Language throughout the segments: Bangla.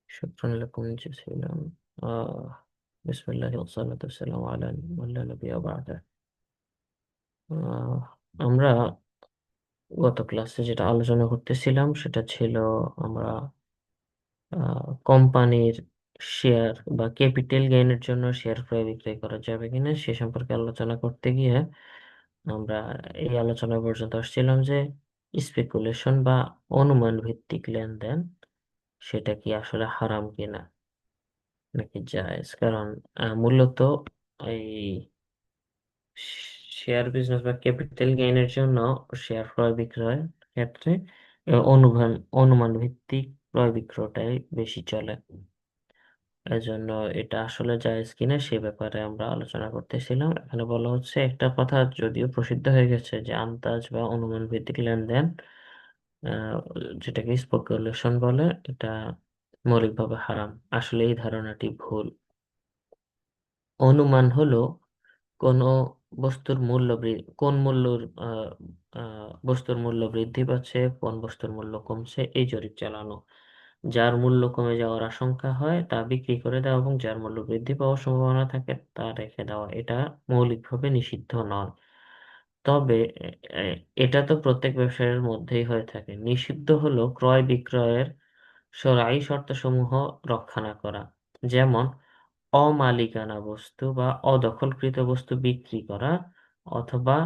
شكرا لكم جزيلا. بسم الله والصلاة والسلام على من لا نبي بعده। আহ, আমরা গত ক্লাসে যেটা আলোচনা করতেছিলাম সেটা ছিল আমরা কোম্পানির শেয়ার বা ক্যাপিটাল গেইনের জন্য শেয়ার ক্রয় বিক্রয় করা যাবে কিনা সে সম্পর্কে আলোচনা করতে গিয়ে আমরা এই আলোচনা পর্যন্ত আসছিলাম যে স্পেকুলেশন বা অনুমান ভিত্তিক লেনদেন সেটা কি আসলে হারাম কিনা নাকি জায়েজ। কারণ মূলত এই শেয়ার বিজনেস বা ক্যাপিটাল গেইনের জন্য শেয়ার ক্রয় বিক্রয়ের ক্ষেত্রে অনুমান ভিত্তিক ক্রয় বিক্রয়টাই বেশি চলে। এজন্য এটা আসলে জায়েজ কিনা সে ব্যাপারে আমরা আলোচনা করতেছিলাম। এখানে বলা হচ্ছে একটা কথা যদিও প্রসিদ্ধ হয়ে গেছে যে আন্দাজ বা অনুমান ভিত্তিক লেনদেন, আহ, যেটাকে স্পেকুলেশন বলে, এটা মৌলিকভাবে হারাম। আসলে এই ধারণাটি ভুল। অনুমান হলো কোনো বস্তুর মূল্য কোন মূল্যর বস্তুর মূল্য বৃদ্ধি পাচ্ছে, কোন বস্তুর মূল্য কমছে এই জরিপ চালানো। যার মূল্য কমে যাওয়ার আশঙ্কা হয় তা বিক্রি করে দেওয়া এবং যার মূল্য বৃদ্ধি পাওয়ার সম্ভাবনা থাকে তা রেখে দেওয়া, এটা মৌলিকভাবে নিষিদ্ধ নয়। তবে এ- এ- এটা তো প্রত্যেক ব্যবসায়ের মধ্যেই হয়ে থাকে। নিষিদ্ধ হলো ক্রয় বিক্রয়ের শরআই শর্তসমূহ রক্ষা না করা। যেমন অমালিকানা বস্তু বা অদখলকৃত বস্তু বিক্রি করা, অথবা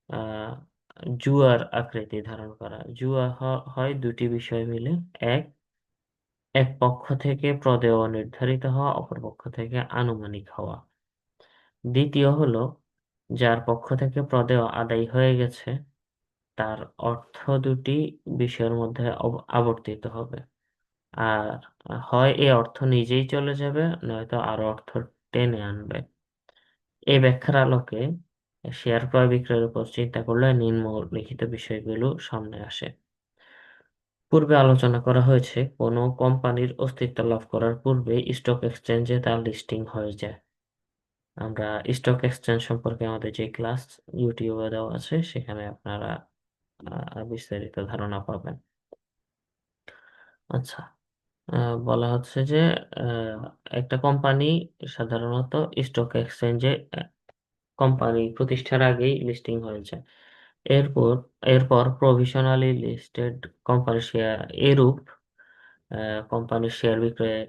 আহ, জুয়ার আকৃতি ধারণ করা। জুয়া হয় দুটি বিষয় মিলে: এক, এক পক্ষ থেকে প্রদেয় নির্ধারিত হওয়া, অপর পক্ষ থেকে আনুমানিক হওয়া। দ্বিতীয় হলো যার পক্ষ থেকে প্রদেয় আদায় হয়ে গেছে তার অর্থ দুটি বিষয়ের মধ্যে আবর্তিত হবে। আর হয় এই অর্থ নিজেই চলে যাবে, নয়তো আরো অর্থ টেনে আনবে। এই ব্যাখ্যার আলোকে শেয়ার ক্রয় বিক্রয়ের উপর চিন্তা করলে নিম্নলিখিত বিষয়গুলো সামনে আসে। পূর্বে আলোচনা করা হয়েছে কোনো কোম্পানির অস্তিত্ব লাভ করার পূর্বে স্টক এক্সচেঞ্জে তার লিস্টিং হয়ে যায়। আমরা স্টক এক্সচেঞ্জ সম্পর্কে আমাদের যে ক্লাস ইউটিউবে দেওয়া আছে সেখানে আপনারা বিস্তারিত ধারণা পাবেন। আচ্ছা, বলা হচ্ছে যে আহ, একটা কোম্পানি সাধারণত স্টক এক্সচেঞ্জে কোম্পানি প্রতিষ্ঠার আগেই লিস্টিং হয়ে যায়। এরপর এরপর প্রভিশনালি লিস্টেড কোম্পানি শেয়ার, এরূপ কোম্পানির শেয়ার বিক্রয়ে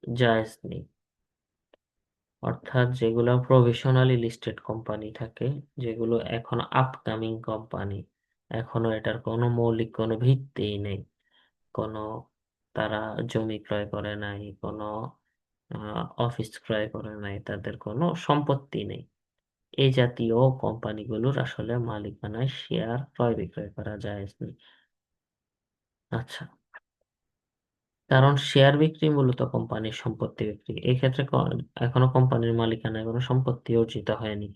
জায়েজ নেই। অর্থাৎ যেগুলো প্রভিশনালি লিস্টেড কোম্পানি থাকে, যেগুলো এখন আপকামিং কোম্পানি, এখনো এটার কোনো মৌলিক কোনো ভিত্তিই নেই, কোনো তারা জমি ক্রয় করে নাই, কোনো অফিস ক্রয় করে নাই, তাদের কোনো সম্পত্তি নেই, এই জাতীয় কোম্পানিগুলোর আসলে মালিকানায় শেয়ার ক্রয় বিক্রয় করা যায় না। আচ্ছা, কারণ শেয়ার বিক্রি মূলত কোম্পানির সম্পত্তি বিক্রি, এই ক্ষেত্রে এখনো কোম্পানির মালিকানায় কোনো সম্পত্তি অর্জিত হয়নি।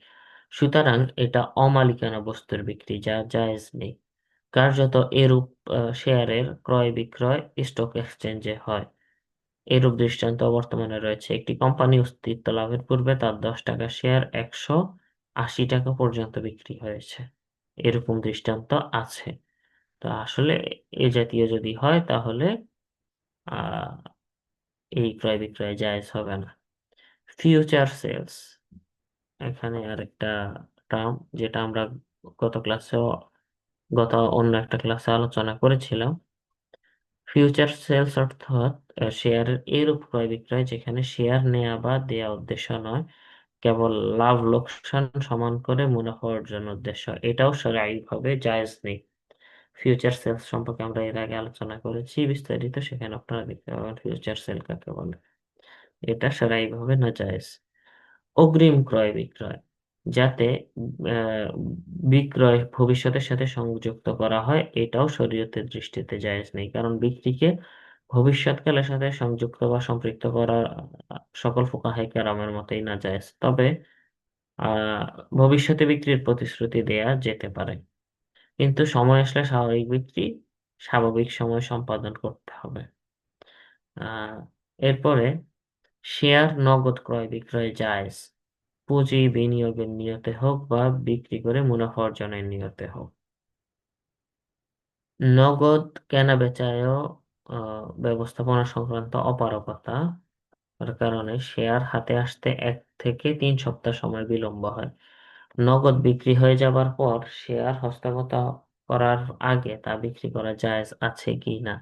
সুতরাং এটা অমালিকানা বস্তুর বিক্রি, যা জায়েজ নেই। কার্যত এরূপ শেয়ারের ক্রয় বিক্রয় স্টক এক্সচেঞ্জে হয়। এরূপ দৃষ্টান্ত বর্তমানে রয়েছে। একটি কোম্পানি অস্তিত্ব লাভের পূর্বে তার 10 টাকা শেয়ার 180 টাকা পর্যন্ত বিক্রি হয়েছে। এরকম দৃষ্টান্ত আছে। তো আসলে এ জাতীয় যদি হয় তাহলে আহ এই ক্রয় বিক্রয় জায়েজ হবে না। ফিউচার সেলস, এখানে আরেকটা টার্ম যেটা আমরা গত ক্লাসেও গত অন্য একটা ক্লাসে আলোচনা করেছিলাম। ফিউচার সেলস অর্থাৎ শেয়ারের এরূপ ক্রয় বিক্রয় যেখানে শেয়ার নেওয়া বা দেয়া উদ্দেশ্য নয়, কেবল লাভ লোকসান সমান করে মুনাফা অর্জন উদ্দেশ্য। এটাও শারীরিকভাবে জায়েজ নেই। ফিউচার সেলস সম্পর্কে আমরা এর আগে আলোচনা করেছি বিস্তারিত, সেখানে আপনারা দেখতে পাবেন ফিউচার সেল কাকে বলে। এটা শারীরিকভাবে না জায়েজ। অগ্রিম ক্রয় বিক্রয়, যাতে আহ, বিক্রয় ভবিষ্যতের সাথে সংযুক্ত করা হয়, এটাও শরীয়তের দৃষ্টিতে জায়েজ নেই। কারণ বিক্রিকে ভবিষ্যৎকালের সাথে সংযুক্ত বা সম্পৃক্ত করা সকল ফুকাহায়ে কেরামের মতেই না জায়েজ। তবে আহ ভবিষ্যতে বিক্রির প্রতিশ্রুতি দেয়া যেতে পারে, কিন্তু সময় আসলে স্বাভাবিক বিক্রি স্বাভাবিক সময় সম্পাদন করতে হবে। আহ এরপরে শেয়ার নগদ ক্রয় বিক্রয় জায়েজ, পুঁজি বিনিয়োগের নিয়তে হোক বা বিক্রি করে মুনাফা অর্জনের নিয়তে হোক। নগদ কেনা বেচায়ও ব্যবস্থাপনা সংক্রান্ত অপারগতা এর কারণে শেয়ার হাতে আসতে 1 থেকে 3 সপ্তাহ সময় বিলম্ব হয়। নগদ বিক্রি হয়ে যাবার পর শেয়ার হস্তগত করার আগে তা বিক্রি করা জায়েজ আছে কি না,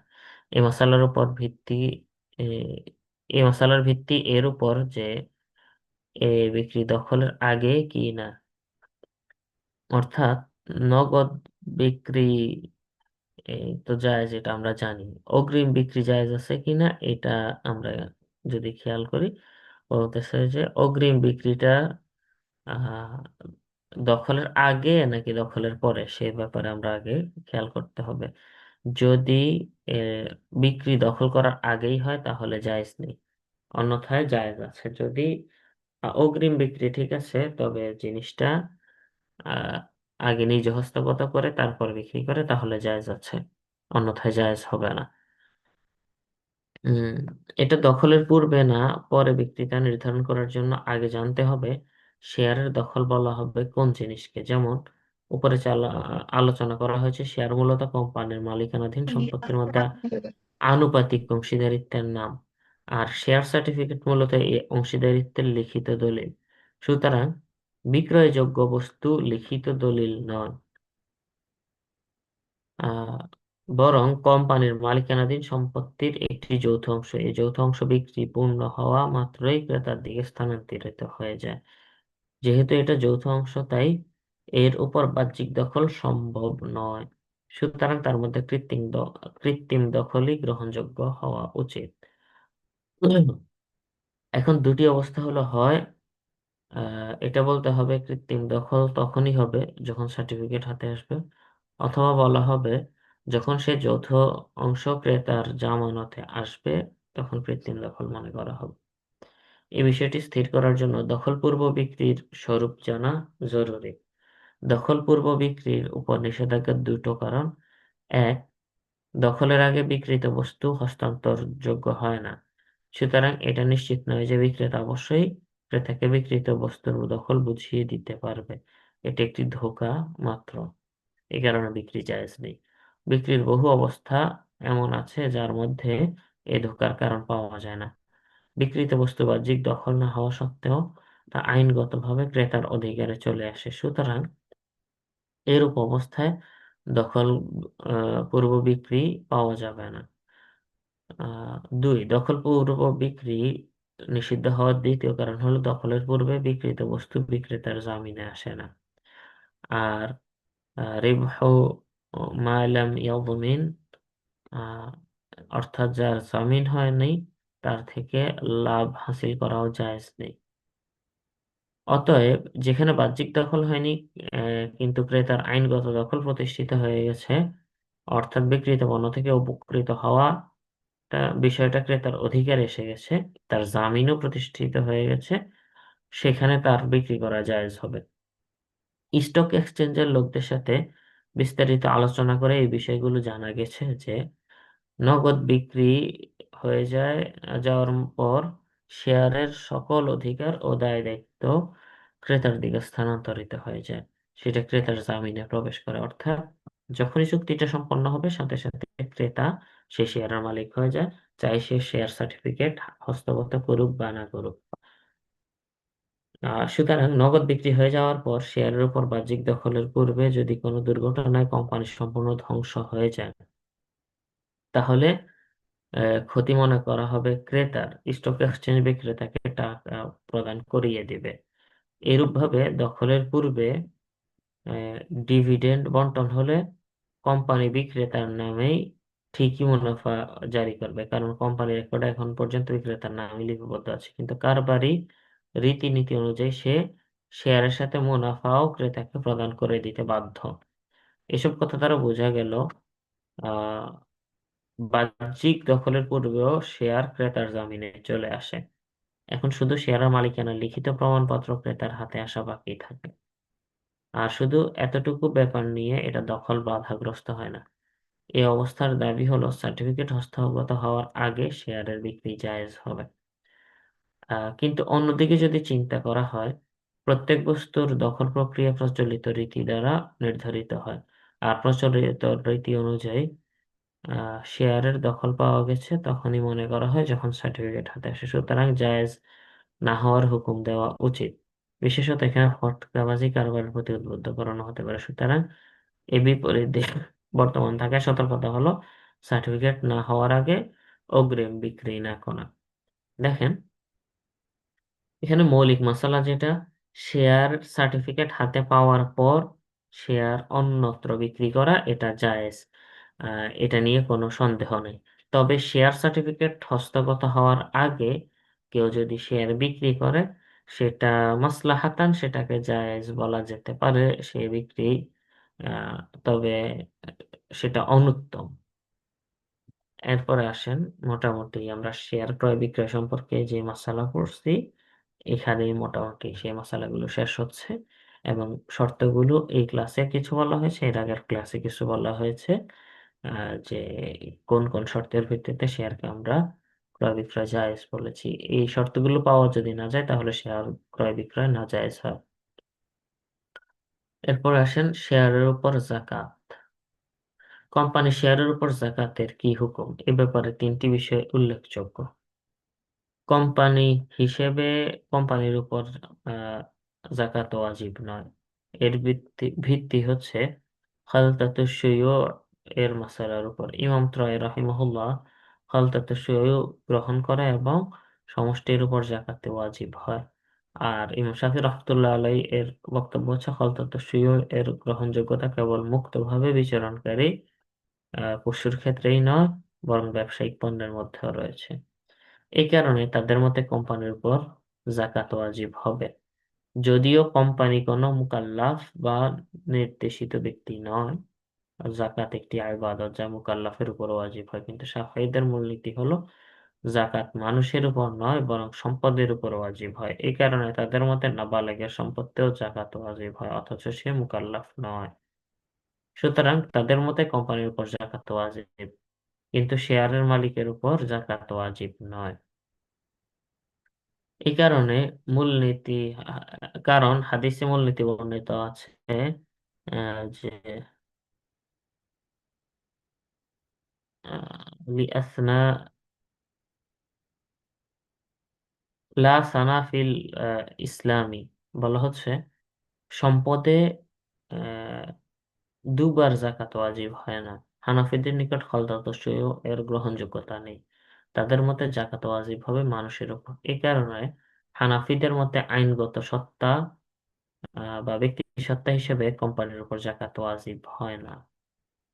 এই মশালার উপর ভিত্তি এ, এই মশালার ভিত্তি এর উপর যে বিক্রি দখলের আগে কি না, অর্থাৎ নগদ বিক্রি তো জায়েজ, এটা আমরা জানি। অগ্রিম বিক্রি জায়েজ আছে কিনা এটা আমরা যদি খেয়াল করি, বলতেছে যে অগ্রিম বিক্রিটা আহ দখলের আগে নাকি দখলের পরে সে ব্যাপারে আমরা আগে খেয়াল করতে হবে। যদি বিক্রি দখল করার আগেই হয় তাহলে জায়েজ নেই, অন্যথায় জায়েজ আছে। যদি অগ্রিম বিক্রি ঠিক আছে, তবে জিনিসটা আহ আগে নিজে হস্তগত করে তারপর বিক্রি করে তাহলে জায়েজ আছে, অন্যথায় জায়েজ হবে না। উম এটা দখলের পূর্বে না পরে বিক্রিতা নির্ধারণ করার জন্য আগে জানতে হবে শেয়ারের দখল বলা হবে কোন জিনিসকে। যেমন উপরে আলোচনা করা হয়েছে, শেয়ার মূলত কোম্পানির মালিকানাধীন সম্পত্তির মধ্যে আনুপাতিক অংশীদারিত্বের নাম, আর শেয়ার সার্টিফিকেট মূলত এই অংশীদারিত্বের লিখিত দলিল। সুতরাং বিক্রয়যোগ্য বস্তু লিখিত দলিল নয়, আহ, বরং কোম্পানির মালিকানাধীন সম্পত্তির একটি যৌথ অংশ। এই যৌথ অংশ বিক্রি পূর্ণ হওয়া মাত্রই ক্রেতার দিকে স্থানান্তরিত হয়ে যায়। যেহেতু এটা যৌথ অংশ, তাই এর উপর বাহ্যিক দখল সম্ভব নয়। সুতরাং তার মধ্যে কৃত্রিম দখলই গ্রহণযোগ্য হওয়া উচিত। এখন দুটি অবস্থা হলো, হয় এটা বলতে হবে কৃত্রিম দখল তখনই হবে যখন সার্টিফিকেট হাতে আসবে, অথবা বলা হবে যখন সে যৌথ অংশ ক্রেতার জামানতে আসবে তখন কৃত্রিম দখল মনে করা হবে। এই বিষয়টি স্থির করার জন্য দখল পূর্ব বিক্রির স্বরূপ জানা জরুরি। দখল পূর্ব বিক্রির উপর নিষেধাজ্ঞার দুটো কারণ: এক, দখলের আগে বিক্রিত বস্তু হস্তান্তরযোগ্য হয় না, সুতরাং এটা নিশ্চিত নয় যে বিক্রেতা অবশ্যই ক্রেতাকে বিক্রিত বস্তুর দখল বুঝিয়ে দিতে পারবে। এটি একটি ধোঁকা মাত্র, এই কারণে বিক্রি জায়েজ নেই। বিক্রির বহু অবস্থা এমন আছে যার মধ্যে এই ধোঁকার কারণ পাওয়া যায় না। বিক্রিত বস্তু বাহ্যিক দখল না হওয়া সত্ত্বেও তা আইনগতভাবে ক্রেতার অধিকারে চলে আসে, সুতরাং এরূপ অবস্থায় দখল পূর্ব বিক্রি পাওয়া যাবে না। দুই, দখল পূর্ব বিক্রি নিষিদ্ধ হওয়ার দ্বিতীয় কারণ হলো দখলের পূর্বে বিক্রিত বস্তু বিক্রেতার জামিনে আসে না। আর রিবহু মা লাম ইয়াদমিন, আহ, অর্থাৎ যার জামিন হয়নি তার থেকে লাভ হাসিল করাও জায়েজ নেই। অতএব যেখানে বাহ্যিক দখল হয়নি কিন্তু ক্রেতার আইনগত দখল প্রতিষ্ঠিত হয়ে গেছে, অর্থাৎ বিক্রিত পণ্য থেকে উপকৃত হওয়া বিষয়টা ক্রেতার অধিকার এসে গেছে, তার জামিনও প্রতিষ্ঠিত হয়ে গেছে, সেখানে তার বিক্রি করা জায়েজ হবে। স্টক এক্সচেঞ্জের লোকদের সাথে বিস্তারিত আলোচনা করে এই বিষয়গুলো জানা গেছে যে নগদ বিক্রি হয়ে যাওয়ার পর শেয়ারের সকল অধিকার ও দায় দায়িত্ব ক্রেতার দিকে স্থানান্তরিত হয়ে যায়, সেটা ক্রেতার জামিনে প্রবেশ করে। অর্থাৎ যখনই চুক্তিটা সম্পন্ন হবে সাথে সাথে ক্রেতা সে শেয়ারের মালিক হয়ে যায়, চাই সে শেয়ার সার্টিফিকেট হস্তগত করুক বা না করুক। সুতরাং নগদ বিক্রি হয়ে যাওয়ার পর শেয়ারের উপর বাহ্যিক দখলের পূর্বে যদি কোনো দুর্ঘটনায় কোম্পানি সম্পূর্ণ ধ্বংস হয়ে যায়, তাহলে ক্ষতি মনে করা হবে ক্রেতার, স্টক এক্সচেঞ্জ বিক্রেতাকে টাকা প্রদান করিয়ে দিবে। এরূপভাবে দখলের পূর্বে ডিভিডেন্ড বন্টন হলে কোম্পানি বিক্রেতার নামেই ঠিকই মুনাফা জারি করবে, কারণ কোম্পানির রেকর্ডে এখন পর্যন্ত বিক্রেতার নামই লিপিবদ্ধ আছে, কিন্তু কারবারি রীতিনীতি অনুযায়ী সে শেয়ারের সাথে মুনাফাও ক্রেতাকে প্রদান করে দিতে বাধ্য। এসব কথা দ্বারা বোঝা গেল আহ বাহ্যিক দখলের পূর্বেও শেয়ার ক্রেতার জামিনে চলে আসে। এখন শুধু শেয়ারের মালিকানার লিখিত প্রমাণপত্র ক্রেতার হাতে আসা বাকি থাকে। আর শুধু এতটুকু ব্যাপার নিয়ে এটা দখল বাধাগ্রস্ত হয় না। এই অবস্থার দাবি হলো সার্টিফিকেট হস্তগত হওয়ার আগে শেয়ারের বিক্রি জায়েজ হবে। কিন্তু অন্যদিকে যদি চিন্তা করা হয়, প্রত্যেক বস্তুর দখল প্রক্রিয়া প্রচলিত রীতি দ্বারা নির্ধারিত হয়, আর প্রচলিত রীতি অনুযায়ী শেয়ারের দখল পাওয়া গেছে তখনই মনে করা হয় যখন সার্টিফিকেট হাতে আসে। সুতরাং জায়েজ না হওয়ার হুকুম দেওয়া উচিত। বিশেষত এখানে ফটকাবাজি কারবারের প্রতি উদ্বুদ্ধ করানো হতে পারে। সুতরাং এ বিপরীতে বর্তমান ঢাকায় সতর্কতা হলো সার্টিফিকেট না হওয়ার আগে অগ্রিম বিক্রি না করা। দেখেন, এখানে মৌলিক মশলা যেটা, শেয়ার সার্টিফিকেট হাতে পাওয়ার পর শেয়ার অন্যত্র বিক্রি করা এটা জায়েজ। এটা নিয়ে কোনো সন্দেহ নেই। তবে শেয়ার সার্টিফিকেট হস্তগত হওয়ার আগে কেউ যদি শেয়ার বিক্রি করে, সেটা মাসলাহাতান সেটাকে জায়েজ বলা যেতে পারে, সে বিক্রি। আহ, তবে সেটা অনুত্তম। এরপরে আসেন, মোটামুটি আমরা শেয়ার ক্রয় বিক্রয় সম্পর্কে যে মাসালা পড়ছি, এখানেই মোটামুটি সেই মাসালাগুলো শেষ হচ্ছে। এবং শর্তগুলো এই ক্লাসে কিছু বলা হয়েছে, এর আগের ক্লাসে কিছু বলা হয়েছে। যে কোন কোন শর্তের ভিত্তিতে শেয়ারকে আমরা ক্রয় বিক্রয় জায়েজ বলেছি। এই শর্তগুলো পাওয়া যদি না যায় তাহলে শেয়ার ক্রয় বিক্রয় না জায়েজ হয়। এরপর আসেন শেয়ারের উপর জাকাত। কোম্পানি শেয়ারের উপর জাকাতের কি হুকুম, এ ব্যাপারে তিনটি বিষয় উল্লেখযোগ্য। কোম্পানি হিসেবে কোম্পানির উপর আহ, জাকাত ওয়াজিব নয়। এর ভিত্তি ভিত্তি হচ্ছে খালতাতুশ শুয়ু এর মাসালার উপর। ইমাম ত্রয় রাহিমাহুল্লাহ খালতাতুশ শুয়ু গ্রহণ করে এবং সমষ্টির উপর জাকাতে ওয়াজিব হয়। আর ইমাম শাফি রহমতুল্লাহ আলাই এর বক্তব্য হচ্ছে খালতাতুশ শুয়ু এর গ্রহণযোগ্যতা কেবল মুক্তভাবে বিচরণকারী পশুর ক্ষেত্রেই নয়, বরং ব্যবসায়িক পণ্যের মধ্যেও রয়েছে। এই কারণে তাদের মতে কোম্পানির উপর জাকাত ওয়াজিব হবে। যদিও কোম্পানি কোনো মুকাল্লাফ বা নির্দেশিত ব্যক্তি নয়, জাকাত একটি ইবাদত যা মুকাল্লাফের উপর ওয়াজিব হয়। কিন্তু শাফিঈদের মূলনীতি হলো জাকাত মানুষের উপর নয় বরং সম্পদের উপর ওয়াজিব হয়। এই কারণে তাদের মতে নাবালেগের সম্পত্তিও জাকাত ওয়াজিব হয় অথচ সে মুকাল্লাফ নয়। সুতরাং তাদের মতে কোম্পানির উপর জাকাত ওয়াজিব, কিন্তু শেয়ারের মালিকের উপর জাকাত ওয়াজিব নয়। এই কারণে মূলনীতি, কারণ হাদিসে মূলনীতি বর্ণিত আছে যে লিআসনা লা সানা ফিল ইসলামী, বলা হচ্ছে সম্পদে আহ, দুবার জাকাত ওয়াজিব হয় না। হানাফিদের নিকট খলদাতুশ এর গ্রহণযোগ্যতা নেই। তাদের মতে জাকাত ওয়াজিব হবে মানুষের উপর। এই কারণে হানাফিদের মতে আইনগত সত্তা বা ব্যক্তি সত্তা হিসেবে কোম্পানির উপর জাকাত ওয়াজিব হয় না,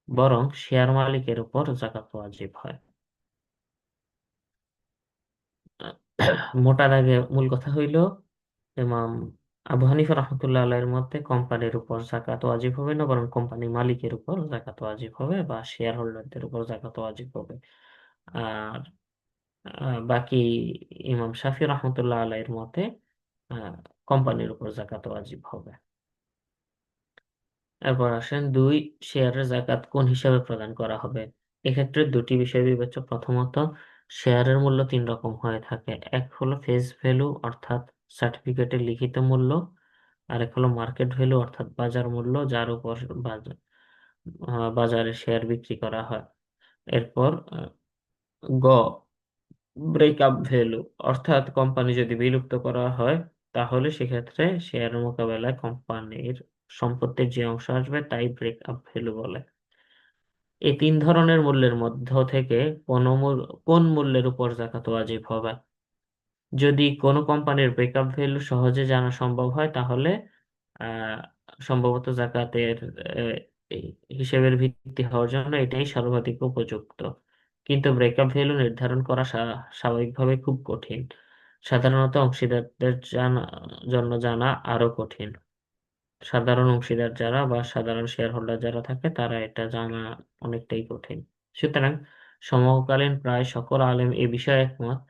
বরং শেয়ার মালিকের উপর জাকাত ওয়াজিব হয়। মোটা দাগে মূল কথা হইল, ইমাম আবু হানিফা রহমতুল্লাহ আলাইহির মতে কোম্পানির উপর জাকাত ওয়াজিব হবে না, বরং কোম্পানি মালিকের উপর জাকাত ওয়াজিব হবে বা শেয়ার হোল্ডারদের উপর জাকাত ওয়াজিব হবে। আর বাকি ইমাম শাফি রহমতুল্লাহ আলাইহির মতে আহ, কোম্পানির উপর জাকাত ওয়াজিব হবে। এরপর আসেন দুই, শেয়ারের জাকাত কোন হিসাবে প্রদান করা হবে। এক্ষেত্রে দুটি বিষয় বিবেচ্য। প্রথমত, শেয়ারের মূল্য তিন রকম হয়ে থাকে। এক হলো ফেস ভ্যালু অর্থাৎ সার্টিফিকেটের লিখিত মূল্য, আর এক হলো মার্কেট ভ্যালু অর্থাৎ বাজার মূল্য যার উপর বাজারে শেয়ার বিক্রি করা হয়। এরপর গ, ব্রেকআপ ভ্যালু অর্থাৎ কোম্পানি যদি বিলুপ্ত করা হয় তাহলে সেক্ষেত্রে শেয়ার মোকাবেলায় কোম্পানির সম্পত্তির যে অংশ আসবে তাই ব্রেকআপ ভ্যালু বলে। এই তিন ধরনের মূল্যের মধ্য থেকে কোন মূল্যের উপর জাকাত ওয়াজিব হবে। যদি কোনো কোম্পানির ব্রেকআপ ভ্যালু সহজে জানা সম্ভব হয় তাহলে আহ, সম্ভবত জাকাতের আহ, এই হিসেবের ভিত্তি হওয়ার জন্য এটাই সর্বাধিক উপযুক্ত। কিন্তু ব্রেকআপ ভ্যালু নির্ধারণ করা স্বাভাবিকভাবে খুব কঠিন। সাধারণত অংশীদারদের জন্য জানা আরো কঠিন। সাধারণ অংশীদার যারা বা সাধারণ শেয়ার হোল্ডার যারা থাকে তারা এটা জানা অনেকটাই কঠিন। সুতরাং সমকালীন প্রায় সকল আলেম এ বিষয়ে একমত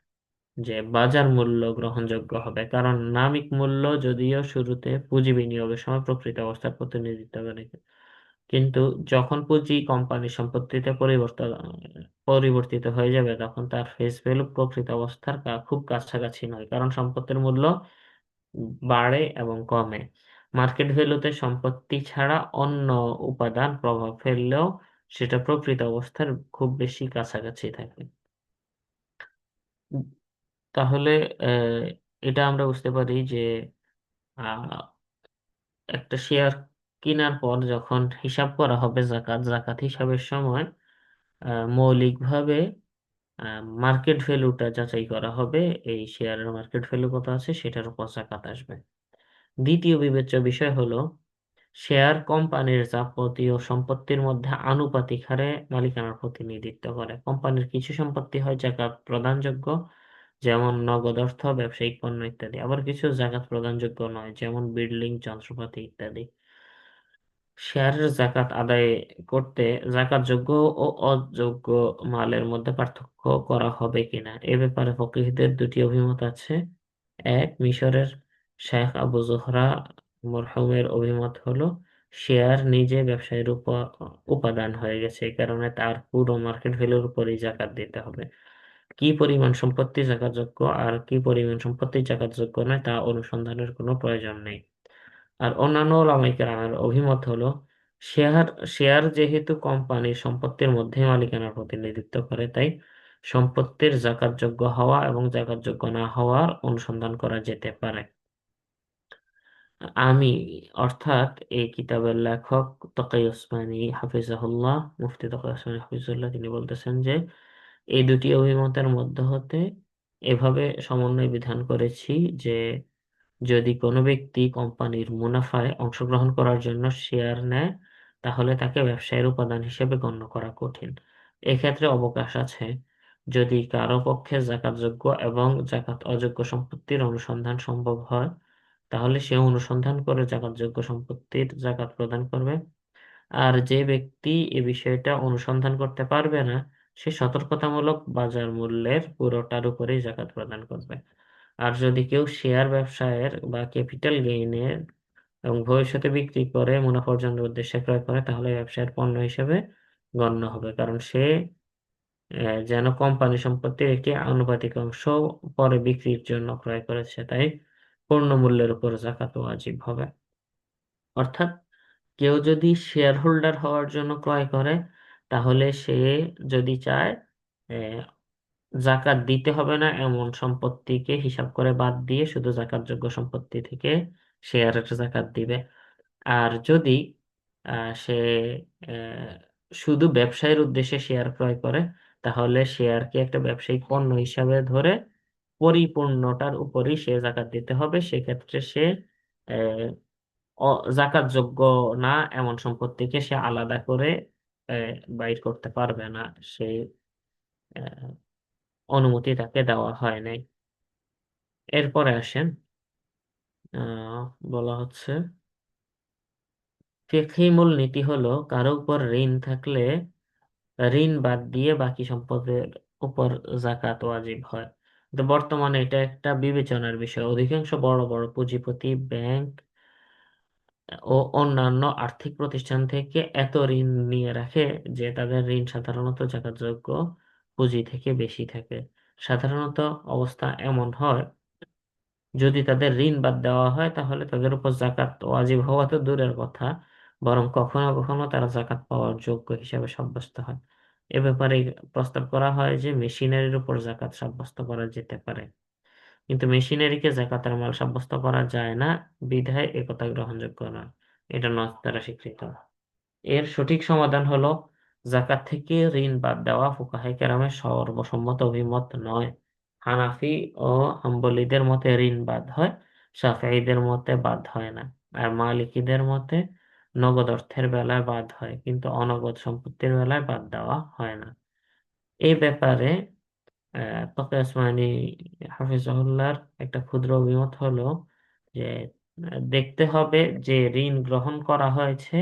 যে বাজার মূল্য গ্রহণযোগ্য হবে, কারণ নামিক মূল্য যদিও শুরুতে পুঁজি বিনিয়োগের সময় প্রকৃত অবস্থার প্রতিনিধিত্ব করে, কিন্তু যখন পুঁজি কোম্পানির সম্পত্তিতে পরিবর্তিত হয়ে যাবে তখন তার ফেস ভ্যালু প্রকৃত অবস্থার খুব কাছাকাছি নয়, কারণ সম্পত্তির মূল্য বাড়ে এবং কমে। মার্কেট ভ্যালুতে সম্পত্তি ছাড়া অন্য উপাদান প্রভাব ফেললেও সেটা প্রকৃত অবস্থার খুব বেশি কাছাকাছি থাকে। উম, তাহলে এটা আমরা বুঝতে পারি যে আহ, একটা শেয়ার কেনার পর যখন হিসাব করা হবে জাকাত হিসাবের সময় মৌলিকভাবে মার্কেট ভ্যালুটা যাচাই করা হবে। এই শেয়ারের মার্কেট ভ্যালু কত আছে সেটার উপর জাকাত আসবে। দ্বিতীয় বিবেচ্য বিষয় হলো শেয়ার কোম্পানির যাবতীয় সম্পত্তির মধ্যে আনুপাতিক হারে মালিকানার প্রতিনিধিত্ব করে। কোম্পানির কিছু সম্পত্তি হয় জাকাত প্রদানযোগ্য, যেমন নগদ অর্থ, ব্যবসায়িক পণ্য ইত্যাদি। আবার কিছু জাকাত প্রদানযোগ্য নয়, যেমন বিল্ডিং, যন্ত্রপাতি ইত্যাদি। শেয়ারের জাকাত আদায় করতে জাকাতযোগ্য ও অযোগ্য মালের মধ্যে পার্থক্য করা হবে কিনা এ ব্যাপারে ফকিহদের দুটি অভিমত আছে। এক, মিশরের শেখ আবু জোহরা মরহুমের অভিমত হলো শেয়ার নিজে ব্যবসায়ের উপাদান হয়ে গেছে, এই কারণে তার পুরো মার্কেট ভ্যালুর উপরই জাকাত দিতে হবে। কি পরিমাণ সম্পত্তি জাকাতযোগ্য আর কি পরিমাণ সম্পত্তি জাকাতযোগ্য নয় তা অনুসন্ধানের কোনো প্রয়োজন নেই। আর অন্যান্য ওলামায়ে কেরামের অভিমত হলো শেয়ার শেয়ার যেহেতু কোম্পানির সম্পত্তির মধ্যে মালিকানার প্রতিনিধিত্ব করে, তাই সম্পত্তির জাকাতযোগ্য হওয়া এবং জাকাতযোগ্য না হওয়ার অনুসন্ধান করা যেতে পারে। আমি অর্থাৎ এই কিতাবের লেখক তকি ওসমানী হাফিজাহুল্লাহ, মুফতি তকি ওসমানী হাফিজুল্লাহ, তিনি বলতেছেন যে এই দুটি অভিমতের মধ্যে হতে এভাবে সমন্বয় বিধান করেছি যে যদি কোনো ব্যক্তি কোম্পানির মুনাফায় অংশগ্রহণ করার জন্য শেয়ার নেয়, তাহলে তাকে ব্যবসায়ের উপাদান হিসেবে গণ্য করা কঠিন। এক্ষেত্রে অবকাশ আছে। যদি কারো পক্ষে জাকাতযোগ্য এবং জাকাত অযোগ্য সম্পত্তির অনুসন্ধান সম্ভব হয়, তাহলে সে অনুসন্ধান করে জাকাতযোগ্য সম্পত্তির জাকাত প্রদান করবে। আর যে ব্যক্তি এ বিষয়টা অনুসন্ধান করতে পারবে না, সে সতর্কতামূলক বাজার মূল্যের পুরোটার উপরেই জাকাত প্রদান করবে। আর যদি কেউ শেয়ার ব্যবসায়ের বা ক্যাপিটাল গেইনের এবং ভবিষ্যতে বিক্রি করে মুনাফা অর্জনের উদ্দেশ্যে ক্রয় করে, তাহলে ব্যবসায়ের পণ্য হিসেবে গণ্য হবে, কারণ সে যেন কোম্পানি সম্পত্তির একটি আনুপাতিক অংশ পরে বিক্রির জন্য ক্রয় করেছে, তাই পূর্ণ মূল্যের উপর জাকাত ওয়াজিব হবে। অর্থাৎ কেউ যদি শেয়ার হোল্ডার হওয়ার জন্য ক্রয় করে, তাহলে সে যদি চায় আহ, জাকাত দিতে হবে না এমন সম্পত্তিকে হিসাব করে বাদ দিয়ে শুধু জাকাতযোগ্য সম্পত্তি থেকে শেয়ারের জাকাত দিবে। আর যদি সে আহ, শুধু ব্যবসায়ের উদ্দেশ্যে শেয়ার ক্রয় করে, তাহলে শেয়ারকে একটা ব্যবসায়িক পণ্য হিসাবে ধরে পরিপূর্ণটার উপরই সে জাকাত দিতে হবে। সেক্ষেত্রে সে আহ, জাকাতযোগ্য না এমন সম্পত্তিকে সে আলাদা করে বাইর করতে পারবে না। সেই আহ, অনুমতি তাকে দেওয়া হয় নাই। এরপরে আসেন, আহ, বলা হচ্ছে ফিকহি মূল নীতি হলো কারো উপর ঋণ থাকলে ঋণ বাদ দিয়ে বাকি সম্পদের উপর জাকাত ওয়াজিব হয়। তো বর্তমানে এটা একটা বিবেচনার বিষয়। অধিকাংশ বড় বড় পুঁজিপতি, ব্যাংক ও অন্যান্য আর্থিক প্রতিষ্ঠান থেকে এত ঋণ নিয়ে রাখে যে তাদের ঋণ সাধারণত জাকাতযোগ্য পুঁজি থেকে বেশি থাকে। সাধারণত অবস্থা এমন হয়, যদি তাদের ঋণ বাদ দেওয়া হয় তাহলে তাদের উপর জাকাত ওয়াজিব হওয়া তো দূরের কথা, বরং কখনো কখনো তারা জাকাত পাওয়ার যোগ্য হিসাবে সাব্যস্ত হয়। এ ব্যাপারে প্রস্তাব করা হয় যে মেশিনারির উপর জাকাত সাব্যস্ত করা যেতে পারে, কিন্তু মেশিনারিকে জাকাতের মাল সাব্যস্ত করা যায় না, বিধায় একথা গ্রহণযোগ্য নয়। এটা নয় দ্বারা স্বীকৃত। এর সঠিক সমাধান হলো জাকাত থেকে ঋণ বাদ দেওয়া ফুকাহে কেরামের সর্বসম্মত অভিমত নয়। হানাফি ও হাম্বলীদের মতে ঋণ বাদ হয়, শাফিঈদের মতে বাদ হয় না। আর মালিকীদের মতে নগদ অর্থের বেলায় বাদ হয়, কিন্তু অনগদ সম্পত্তির বেলায় বাদ দেওয়া হয় না। এই ব্যাপারে তকে ওসমানী হাফিজুল্লাহর একটা ক্ষুদ্র অভিমত হলো যে দেখতে হবে যে ঋণ গ্রহণ করা হয়েছে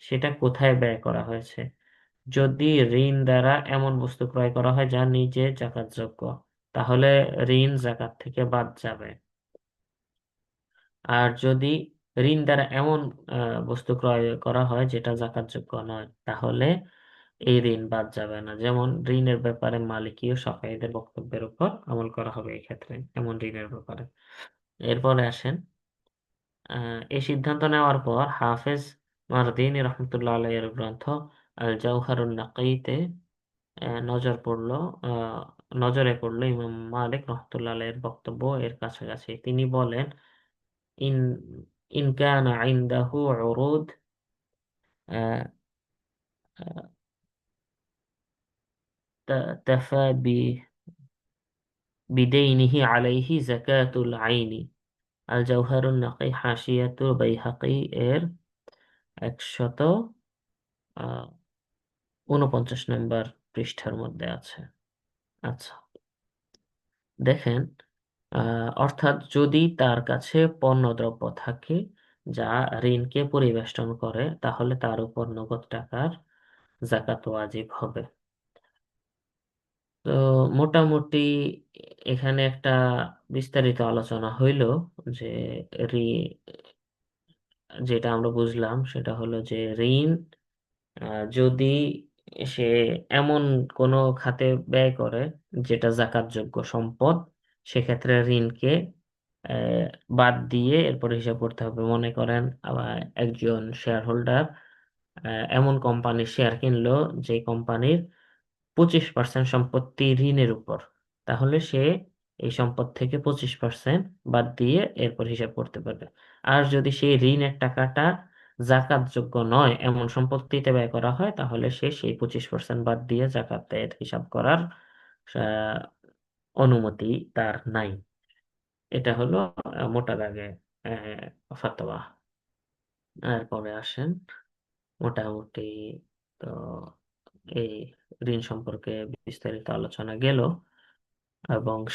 সেটা কোথায় ব্যয় করা হয়েছে। যদি ঋণ দ্বারা এমন বস্তু ক্রয় করা হয় যা নিজে জাকাতযোগ্য, তাহলে ঋণ জাকাত থেকে বাদ যাবে। আর যদি ঋণ দ্বারা এমন বস্তু ক্রয় করা হয় যেটা জাকাতযোগ্য নয়, তাহলে এই ঋণ বাদ যাবে না। যেমন ঋণের ব্যাপারে মালিকী ও শাফিঈদের বক্তব্যের উপর আমল করা হবে এই ক্ষেত্রে, এমন ঋণের ব্যাপারে। এরপরে আসেন, এই সিদ্ধান্ত নেওয়ার পর হাফেজ মারদিনী রহমতুল্লাহ আলাইহির গ্রন্থ আল জাওহারুন নাকিতে নজর পড়লো, আহ, নজরে পড়লো ইমাম মালিক রহমতুল্লাহ আলাইহির বক্তব্য এর কাছাকাছি। তিনি বলেন, ইন ইন কানা ইনদাহু উরুদ আহ, আহ, তাফা বিদাইনিহি আলাইহি যাকাতুল আইনি। আল জাওহারুন নাকি হাশিয়াতুল বাইহাকি এর 149 নম্বর পৃষ্ঠার মধ্যে আছে। আচ্ছা, দেখেন, অর্থাৎ যদি তার কাছে পণ্যদ্রব্য থাকে যা ঋণকে পরিবেষ্টন করে, তাহলে তার উপর নগদ টাকার জাকাত ওয়াজিব হবে। তো মোটামুটি এখানে একটা বিস্তারিত আলোচনা হইল যে ঋ- যেটা আমরা বুঝলাম সেটা হলো যে ঋণ যদি সে এমন কোনো খাতে ব্যয় করে যেটা জাকাতযোগ্য সম্পদ, সেক্ষেত্রে ঋণকে আহ, বাদ দিয়ে এরপর হিসাব করতে হবে। মনে করেন আবার একজন শেয়ার হোল্ডার এমন কোম্পানির শেয়ার কিনলো যে কোম্পানির 25% সম্পত্তি ঋণের উপর, তাহলে সে এই সম্পদ থেকে 25% বাদ দিয়ে এরপর হিসাব করতে পারবে। আর যদি সেই ঋণের টাকাটা জাকাতযোগ্য নয় এমন সম্পত্তিতে ব্যয় করা হয়, তাহলে সে সেই 25% বাদ দিয়ে জাকাতের হিসাব করার আহ, অনুমতি তার নাই। এটা হলো মোটা দাগে ফাতোয়া। এরপরে আসেন মোটামুটি, তো এই ঋণ সম্পর্কে বিস্তারিত আলোচনা গেল, এবং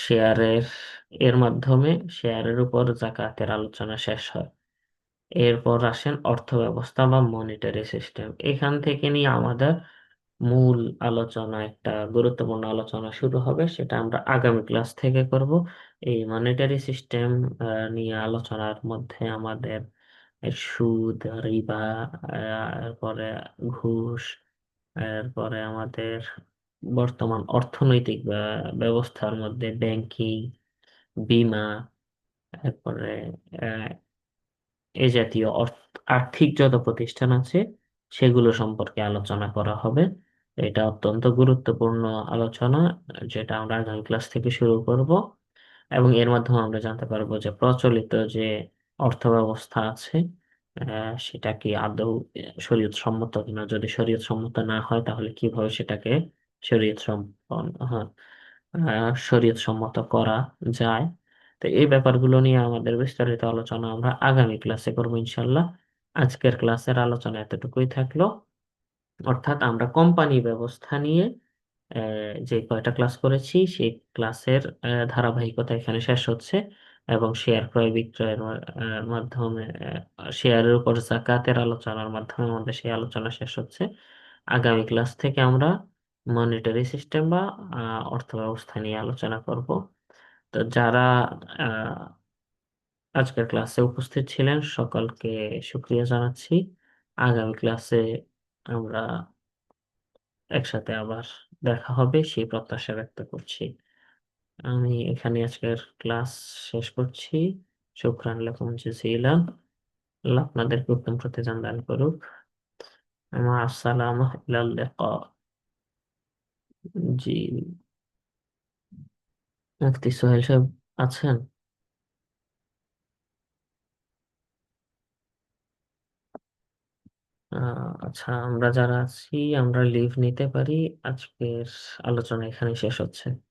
এর মাধ্যমে শেয়ারের উপর জাকাতের আলোচনা শেষ হয়। এরপর আসেন অর্থ ব্যবস্থা বা মনিটারি সিস্টেম। এখান থেকে নিয়ে আমাদের মূল আলোচনা, একটা গুরুত্বপূর্ণ আলোচনা শুরু হবে, সেটা আমরা আগামী ক্লাস থেকে করব। এই মনিটারি সিস্টেম নিয়ে আলোচনার মধ্যে আমাদের সুদ, রিবা, এরপরে ঘুষ, এরপরে আমাদের বর্তমান অর্থনৈতিক ব্যবস্থার মধ্যে ব্যাংকিং, বিমা, এরপরে এ জাতীয় আর্থিক যত প্রতিষ্ঠান আছে সেগুলো সম্পর্কে আলোচনা করা হবে। এটা অত্যন্ত গুরুত্বপূর্ণ আলোচনা, যেটা আমরা আগামী ক্লাস থেকে শুরু করব। এবং এর মাধ্যমে আমরা জানতে পারবো যে প্রচলিত যে অর্থ ব্যবস্থা আছে সেটা কি আদৌ শরীয়ত সম্মত কিনা। যদি শরীয়ত সম্মত না হয় তাহলে কিভাবে সেটাকে শরীয়ত সম্পন্ন, হ্যাঁ, শরীয়ত সম্মত করা যায়। তো এই ব্যাপারগুলো নিয়ে আমাদের বিস্তারিত আলোচনা আমরা আগামী ক্লাসে করবো ইনশাল্লাহ। আজকের ক্লাসের আলোচনা এতটুকুই থাকলো। অর্থাৎ আমরা কোম্পানি ব্যবস্থা নিয়ে যে কয়টা ক্লাস করেছি সেই ক্লাসের ধারাবাহিকতা এখানে শেষ হচ্ছে, এবং শেয়ার ক্রয় বিক্রয়ের মাধ্যমে শেয়ারের উপর জাকাতের আলোচনার মাধ্যমে আমাদের সেই আলোচনা শেষ হচ্ছে। আগামী ক্লাস থেকে আমরা মনিটারি সিস্টেম বা অর্থ ব্যবস্থা নিয়ে আলোচনা করব। তো যারা আহ, আজকের ক্লাসে উপস্থিত ছিলেন সকলকে শুক্রিয়া জানাচ্ছি। আগামী ক্লাসে আমরা একসাথে আবার দেখা হবে সেই প্রত্যাশা ব্যক্ত করছি। আমি এখানে আজকের ক্লাস শেষ করছি। শুকরান লাকুম জাযীলান। আল্লাহ আপনাদেরকে উত্তম প্রতিদান দান করুক। মা আসসালামু ইলাল লিকা। জি, মুফতি সোহেল সাহেব আছেন? আচ্ছা, আমরা যারা আছি আমরা লিভ নিতে পারি। আজকের আলোচনা এখানে শেষ হচ্ছে।